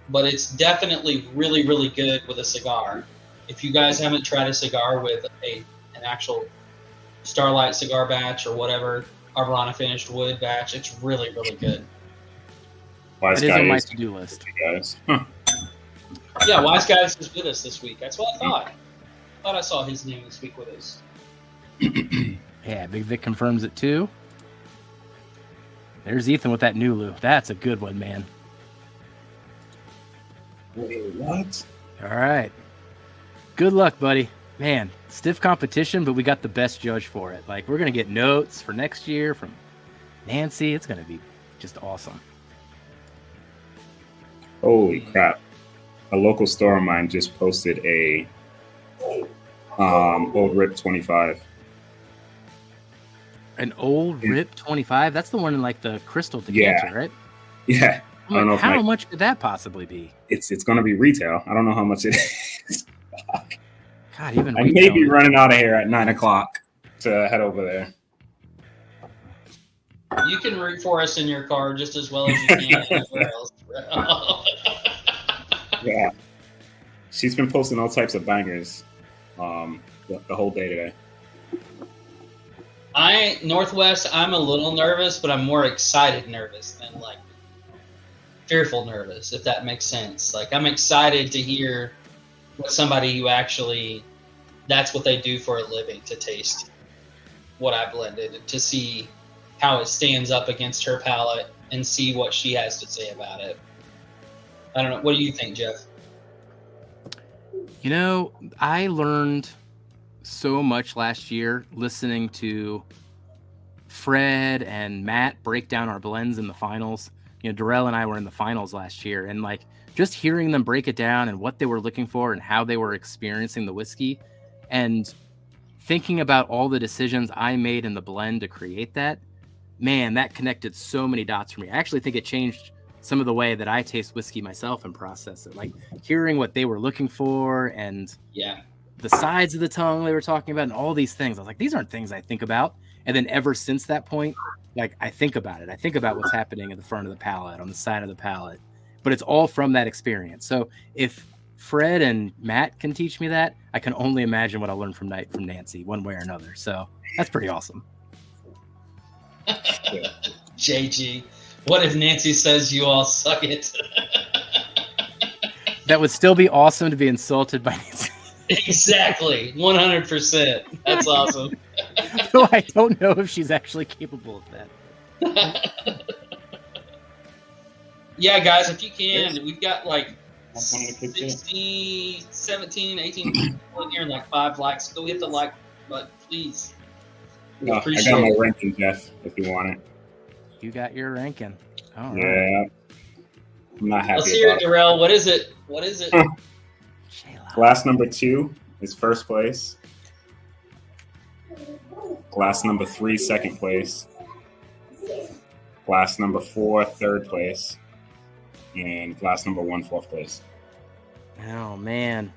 But it's definitely really, really good with a cigar. If you guys haven't tried a cigar with an actual Starlight cigar batch or whatever, Arborana finished wood batch, it's really, really good. Wise It is Guy on my is to-do list. guys. Huh. Yeah, Wise Guys is with us this week. That's what I thought. I thought I saw his name this week with us. Yeah, Big Vic confirms it too. There's Ethan with that Nulu. That's a good one, man. Wait, what? All right. Good luck, buddy. Man, stiff competition, but we got the best judge for it. Like, we're going to get notes for next year from Nancy. It's going to be just awesome. Holy crap. A local store of mine just posted a old Rip 25. An old Rip 25? That's the one in, like, the crystal decanter, right? Yeah. I don't know if how much could that possibly be? It's going to be retail. I don't know how much it is. God, even I may be running out of here at 9 o'clock to head over there. You can root for us in your car just as well as you can anywhere else. Yeah. She's been posting all types of bangers the whole day today. Northwest, I'm a little nervous, but I'm more excited nervous than like fearful nervous, if that makes sense. Like, I'm excited to hear with somebody who actually, that's what they do for a living, to taste what I blended, to see how it stands up against her palate and see what she has to say about it. I don't know. What do you think, Jeff? You know, I learned so much last year listening to Fred and Matt break down our blends in the finals. You know, Darrell and I were in the finals last year, and like just hearing them break it down and what they were looking for and how they were experiencing the whiskey, and thinking about all the decisions I made in the blend to create that, man, that connected so many dots for me. I actually think it changed some of the way that I taste whiskey myself and process it. Like hearing what they were looking for and the sides of the tongue they were talking about and all these things. I was like, these aren't things I think about. And then ever since that point, like I think about it. I think about what's happening at the front of the palate, on the side of the palate, but it's all from that experience. So if Fred and Matt can teach me that, I can only imagine what I'll learn from Nancy one way or another. So that's pretty awesome. JG, what if Nancy says you all suck it? That would still be awesome to be insulted by Nancy. Exactly, 100%. That's awesome. Though I don't know if she's actually capable of that. Yeah, guys, if you can, we've got like 16, 17, 18 people in here and like 5 likes. Go hit the like button, please. I got my ranking, Jeff, if you want it. You got your ranking. All yeah. right. I'm not happy. Let's hear it, Darrell. What is it? What is it? Glass number 2 is first place. Glass number 3, second place. Glass number 4, third place. And glass number 1, fourth place. Oh, man.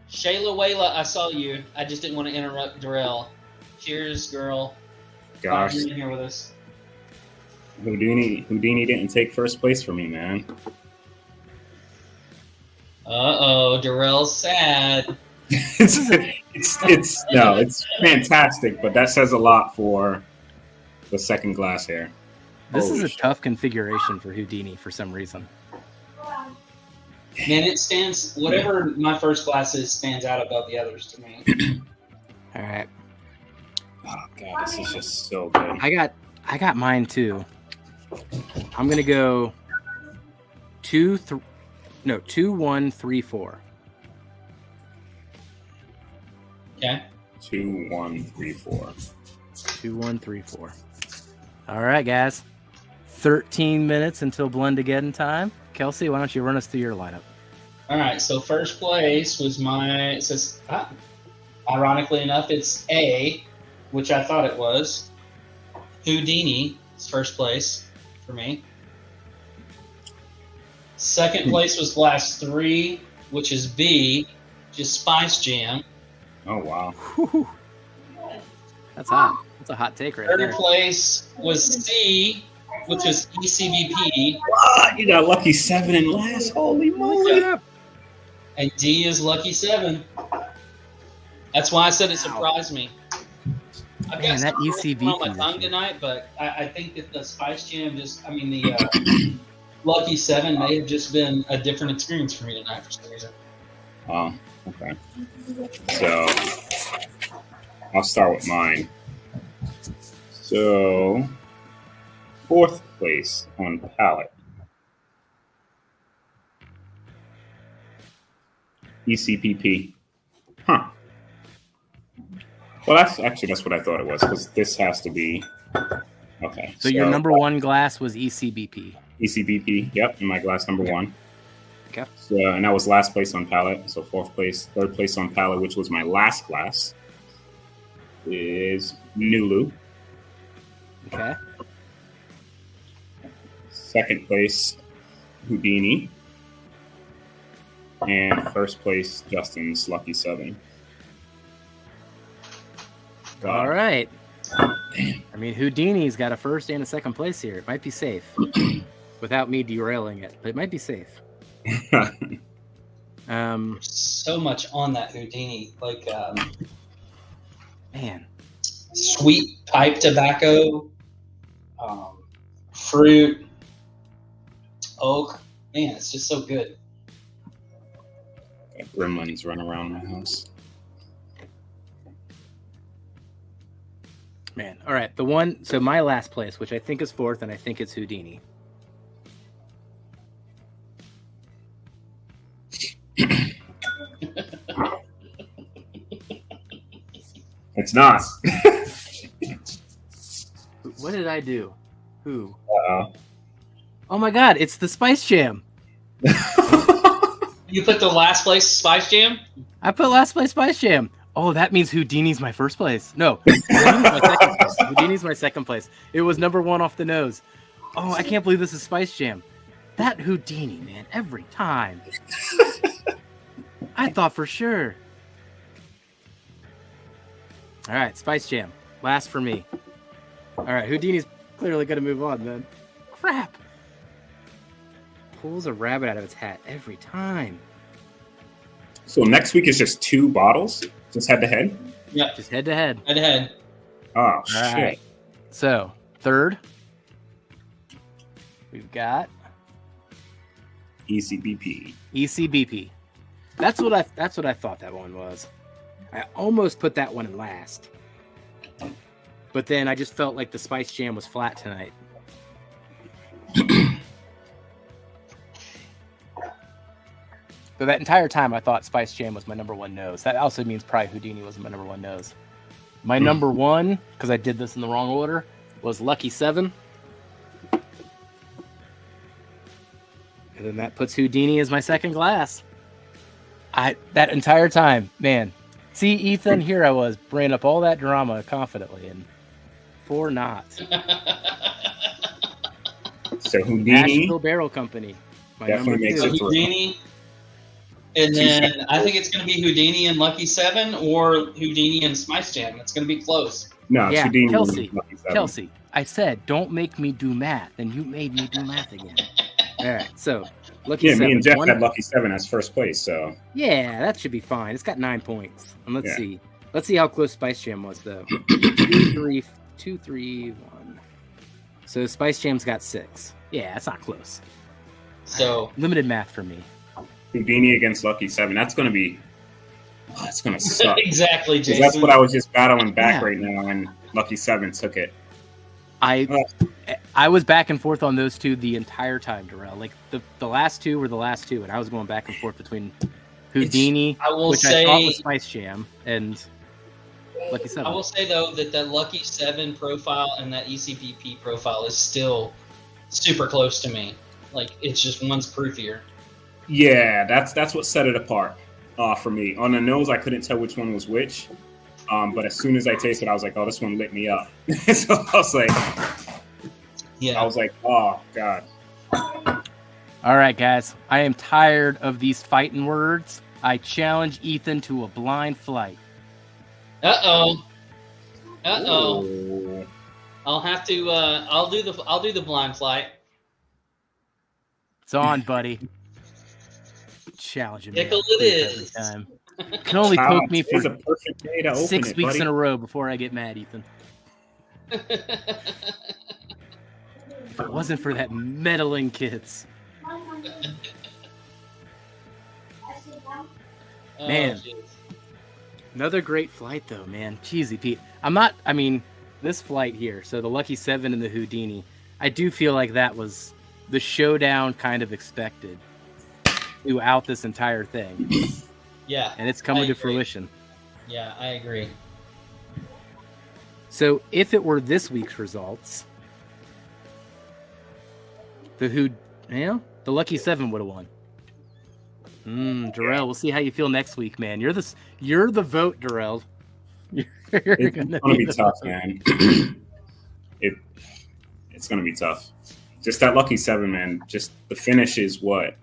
Shayla Wayla, I saw you. I just didn't want to interrupt Darrell. Cheers, girl. Gosh. You're in here with us. Houdini didn't take first place for me, man. Uh-oh, Darrell's sad. it's fantastic, but that says a lot for the second glass here. This is a tough configuration for Houdini for some reason. Man, it stands, whatever my first glass is, stands out above the others to me. All right. Oh god, this is just so good. I got mine too. I'm gonna go 2, 1, 3, 4. Okay. 2, 1, 3, 4. 2, 1, 3, 4. All right, guys. 13 minutes until blend again time. Kelsey, why don't you run us through your lineup? All right, so first place was it says, ironically enough, it's A, which I thought it was. Houdini is first place for me. Second place was glass 3, which is B, just Spice Jam. Oh, wow. Whew. That's hot. That's a hot take right there. Third place was C, which was ECBP. What? You got Lucky 7 in last? Holy moly. Yeah. And D is Lucky 7. That's why I said it surprised me. I've got that ECBP on my tongue tonight, but I think that the Spice Jam the Lucky 7 may have just been a different experience for me tonight for some reason. Oh, okay. So, I'll start with mine. So, fourth place on palate. ECPP. Huh. Well, that's what I thought it was, because this has to be... Okay. So your number 1 glass was ECBP. ECBP, yep, in my glass number 1. Okay. So, and that was last place on palate. So fourth place, third place on palate, which was my last glass, is Nulu. Okay. Second place, Houdini. And first place, Justin's Lucky 7. All right. I mean, Houdini's got a first and a second place here. It might be safe without me derailing it, but it might be safe. So much on that Houdini, like man, sweet pipe tobacco, fruit, oak. Man, it's just so good. Gremlins run around my house. Man, all right. The one, so my last place, which I think is fourth, and I think it's Houdini. It's not. What did I do? Who? Uh-oh. Oh my God! It's the Spice Jam. You put the last place Spice Jam? I put last place Spice Jam. Oh, that means Houdini's my first place. No, Houdini's my second place. Houdini's my second place. It was number one off the nose. Oh, I can't believe this is Spice Jam. That Houdini, man, every time. I thought for sure. All right, Spice Jam. Last for me. All right, Houdini's clearly going to move on, then. Crap. Pulls a rabbit out of its hat every time. So next week is just 2 bottles? Just head to head? Yeah. Just head to head. Head to head. Oh, All shit. right. So, third. We've got ECBP. ECBP. That's what I thought that one was. I almost put that one in last. But then I just felt like the Spice Jam was flat tonight. So that entire time I thought Spice Jam was my number one nose. That also means probably Houdini was my number one nose. My number one, because I did this in the wrong order, was Lucky 7. And then that puts Houdini as my second glass. That entire time, man. See, Ethan, here I was bringing up all that drama confidently, and for not. So Houdini Nashville Barrel Company. My definitely number makes two. it through. Houdini. And then I think it's going to be Houdini and Lucky 7 or Houdini and Spice Jam. It's going to be close. No, it's Yeah, Houdini. Kelsey. and Lucky 7. Kelsey, I said, don't make me do math, and you made me do math again. All right, so Lucky Yeah, 7. me and Jeff One- had Lucky 7 as first place, so Yeah, that should be fine. It's got 9 points. And let's Yeah. see. Let's see how close Spice Jam was, though. 2, 3, 1. So Spice Jam's got 6. Yeah, that's not close. So Limited math for me. Houdini against Lucky 7. That's going to be... Oh, that's going to suck. exactly, 'Cause Jason. that's what I was just battling back Yeah. right now, and Lucky 7 took it. I was back and forth on those two the entire time, Darrell. Like the last two were the last two, and I was going back and forth between Houdini, I will which say, I thought was Spice Jam, and Lucky 7. I will say though that Lucky 7 profile and that ECPP profile is still super close to me. Like it's just one's proofier. Yeah, that's what set it apart for me. On the nose, I couldn't tell which one was which. But as soon as I tasted it, I was like, oh, this one lit me up. So I was like, oh, God. All right, guys. I am tired of these fighting words. I challenge Ethan to a blind flight. Uh-oh. Oh. I'll have to I'll do the blind flight. It's on, buddy. Challenging me. Pickle I'll it prove is. every time. You can only Wow, poke me today's for a perfect day to open 6 it, weeks buddy. in a row before I get mad, Ethan. If it wasn't for that meddling kids. Man. jeez. Another great flight, though, man. Cheesy Pete. This flight here, so the Lucky 7 and the Houdini, I do feel like that was the showdown kind of expected throughout this entire thing. Yeah. And it's coming I to agree. fruition. Yeah, I agree. So if it were this week's results, the Lucky 7 would have won. Darrell, we'll see how you feel next week, man. You're the vote, Darrell. It's going to be tough, man. It's going to be tough. Just that Lucky 7, man. Just the finish is what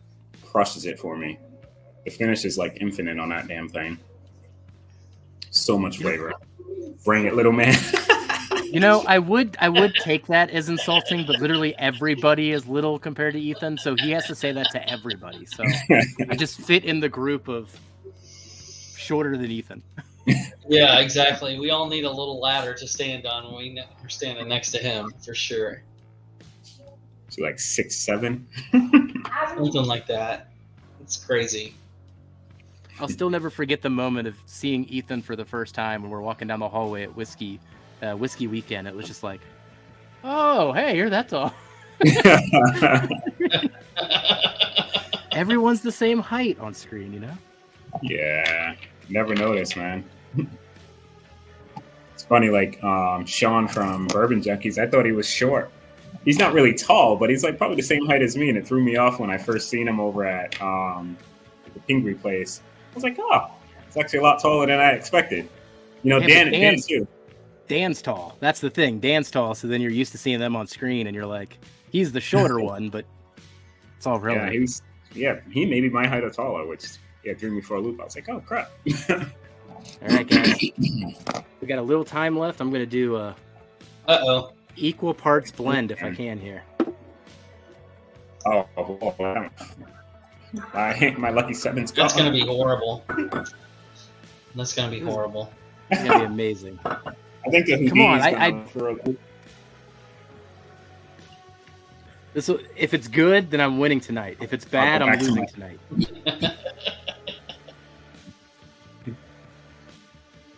crushes it for me. The finish is like infinite on that damn thing. So much flavor. Bring it, little man. I would take that as insulting, but literally everybody is little compared to Ethan, so he has to say that to everybody. So I just fit in the group of shorter than Ethan. Yeah, exactly. We all need a little ladder to stand on when we're standing next to him, for sure. So like 6'7". Something like that. It's crazy. I'll still never forget the moment of seeing Ethan for the first time when we're walking down the hallway at Whiskey Weekend. It was just like, oh, hey, you're that tall. Everyone's the same height on screen, you know? Yeah, never noticed, man. It's funny, like Sean from Bourbon Junkies, I thought he was short. He's not really tall, but he's like probably the same height as me, and it threw me off when I first seen him over at the Pingree place. I was like, oh, it's actually a lot taller than I expected. You know, Yeah, Dan too. Dan's tall. That's the thing. Dan's tall, so then you're used to seeing them on screen, and you're like, he's the shorter one, but it's all relative. He may be my height or taller, which threw me for a loop. I was like, oh crap. All right, guys. We got a little time left. I'm going to do a equal parts blend if I can here. Oh, my lucky seven's gone. That's going to be horrible. That's going to be horrible. It's going to be amazing. I think that Come on, if it's good, then I'm winning tonight. If it's bad, I'm losing tonight.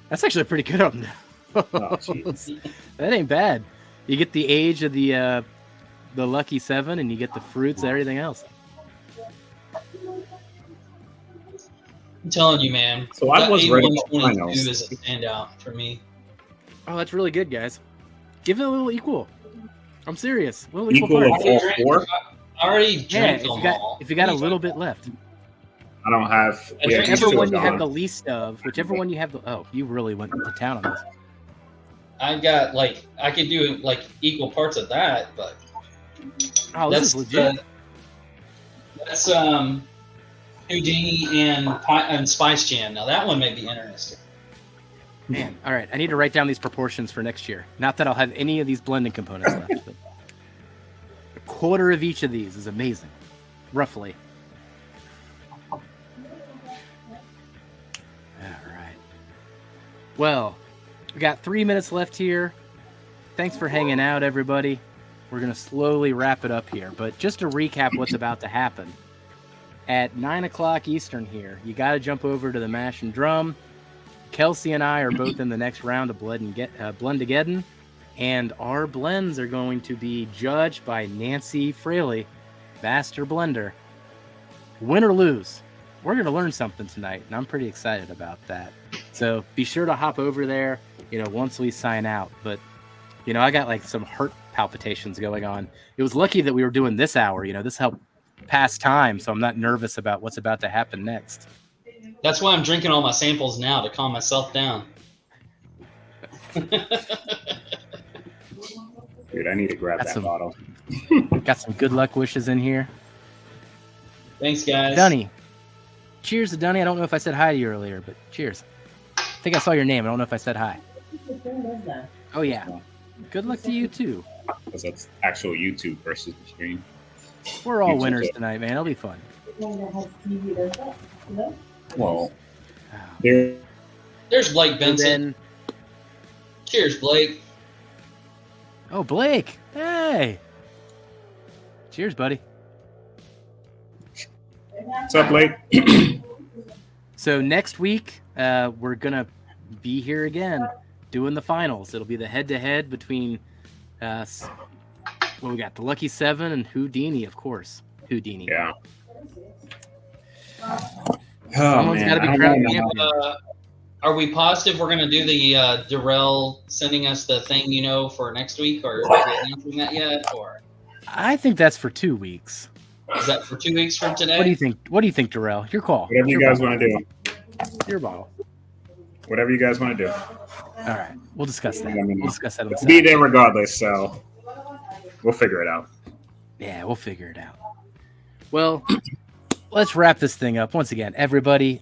That's actually pretty good on that ain't bad. You get the age of the lucky seven, and you get the fruits and everything else. I'm telling you, man. So I was ready for 22 is a standout for me. Oh, that's really good, guys. Give it a little equal. I'm serious. A little equal parts. of all four? I already drank them all. If you got a little bit left. I don't have. Whichever one you have the least of, whichever one you have the. Oh, you really went to town on this. I've got I could do equal parts of that, but oh, this is legit. That's Houdini and Spice Jam. Now that one may be interesting. Man, all right. I need to write down these proportions for next year. Not that I'll have any of these blending components left, but a quarter of each of these is amazing, roughly. All right. Well, we got 3 minutes left here. Thanks for hanging out, everybody. We're going to slowly wrap it up here. But just to recap what's about to happen. At 9 o'clock Eastern here, you got to jump over to the Mash and Drum. Kelsey and I are both in the next round of Blend-A-Geddon. And our blends are going to be judged by Nancy Fraley, Master Blender. Win or lose, we're going to learn something tonight, and I'm pretty excited about that. So be sure to hop over there, once we sign out. But, I got some heart palpitations going on. It was lucky that we were doing this hour. This helped pass time, so I'm not nervous about what's about to happen next. That's why I'm drinking all my samples now, to calm myself down. Dude, I need to grab that bottle. Got some good luck wishes in here. Thanks, guys. Dunny. Cheers to Dunny. I don't know if I said hi to you earlier, but cheers. I think I saw your name. I don't know if I said hi. Oh, yeah. Good luck to you, too. Because that's actual YouTube versus the stream. We're all winners tonight, man. It'll be fun. Well, there's Blake Benson. Cheers, Blake. Oh, Blake. Hey. Cheers, buddy. What's up, Blake? So next week, we're going to be here again doing the finals. It'll be the head-to-head between we got the Lucky Seven and Houdini, of course. Houdini. Yeah. Someone's got to be crowned champion. Are we positive we're going to do the Darrell sending us the thing, for next week, or are we announcing that yet? Or I think that's for 2 weeks. Is that for 2 weeks from today? What do you think, Darrell? Your call. Whatever you guys want to do. Your bottle. Whatever you guys want to do. All right. We'll discuss that. We'll discuss that on the be there regardless, so we'll figure it out. Yeah, we'll figure it out. Well, let's wrap this thing up. Once again, everybody,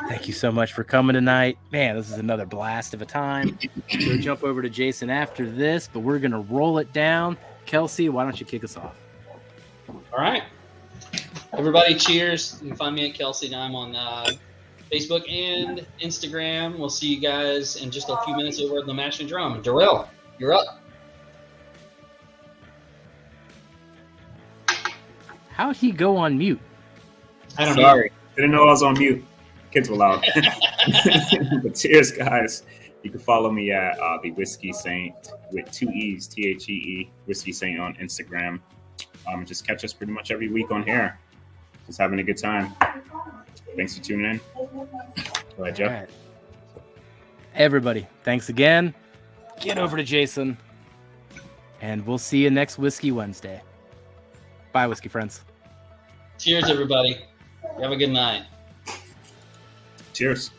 thank you so much for coming tonight. Man, this is another blast of a time. We'll jump over to Jason after this, but we're going to roll it down. Kelsey, why don't you kick us off? All right. Everybody, cheers. You can find me at Kelsey Dime on Facebook and Instagram. We'll see you guys in just a few minutes over at the Mash and Drum. Darrell, you're up. How'd he go on mute? I don't know. Sorry. Didn't know I was on mute. Kids were loud. But cheers, guys. You can follow me at the Whiskey Saint with 2 E's, THEE, Whiskey Saint on Instagram. Just catch us pretty much every week on here. Just having a good time. Thanks for tuning in. Go ahead, Jeff. All right. Everybody, thanks again. Get over to Jason. And we'll see you next Whiskey Wednesday. Bye, Whiskey friends. Cheers, everybody. Have a good night. Cheers.